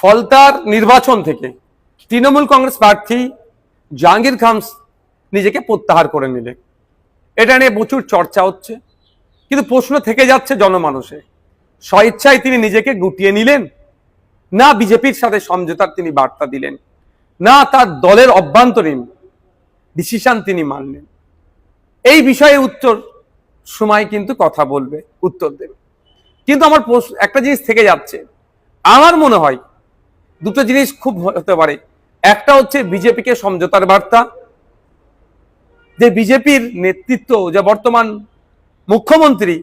ফলতার নির্বাচন থেকে তৃণমূল কংগ্রেস প্রার্থী জাহাঙ্গীর খান নিজেকে প্রত্যাহার করে নিলেন। এটা নিয়ে প্রচুর চর্চা হচ্ছে, কিন্তু প্রশ্ন থেকে যাচ্ছে জনমানসে, স্বেচ্ছায় তিনি নিজেকে গুটিয়ে নিলেন, না বিজেপির সাথে সমঝোতার তিনি বার্তা দিলেন, না তার দলের অভ্যন্তরীণ ডিসিশন তিনি মানলেন। এই বিষয়ে উত্তর সময় কিন্তু কথা বলবে, উত্তর দেবে। কিন্তু আমার একটা জিনিস থেকে যাচ্ছে, আমার মনে হয় দুটো জিনিস খুব হতে পারে। একটা হচ্ছে বিজেপিকে সমঝোতার বার্তা, যে বিজেপির নেতৃত্ব, যে বর্তমান মুখ্যমন্ত্রী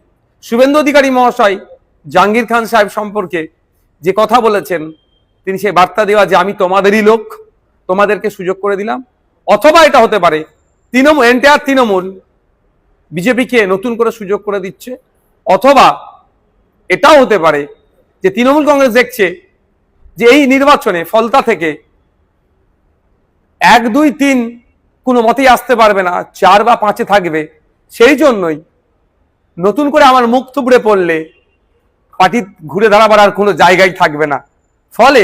শুভেন্দু অধিকারী মহাশয় জাহাঙ্গীর খান সাহেব সম্পর্কে যে কথা বলেছেন, তিনি সেই বার্তা দেওয়া যে আমি তোমাদেরই লোক, তোমাদেরকে সুযোগ করে দিলাম। অথবা এটা হতে পারে এন্টায়ার তৃণমূল বিজেপিকে নতুন করে সুযোগ করে দিচ্ছে। অথবা এটাও হতে পারে যে তৃণমূল কংগ্রেস দেখছে যে এই নির্বাচনে ফলতা থেকে 1, 2, 3 কোনো মতেই আসতে পারবে না, 4 বা 5-এ থাকবে। সেই জন্যই নতুন করে আমার মুখ থুবড়ে পড়লে পার্টি ঘুরে দাঁড়াবার আর কোনো জায়গায় থাকবে না। ফলে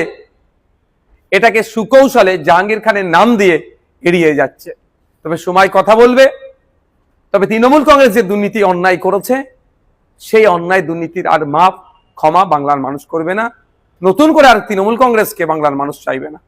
এটাকে সুকৌশলে জাহাঙ্গীর খানের নাম দিয়ে এড়িয়ে যাচ্ছে। তবে সময় কথা বলবে। তবে তৃণমূল কংগ্রেস যে দুর্নীতি অন্যায় করেছে, সেই অন্যায় দুর্নীতির আর মাপ ক্ষমা বাংলার মানুষ করবে না। নতুন করে আর তৃণমূল কংগ্রেসকে বাংলার মানুষ চাইবে না।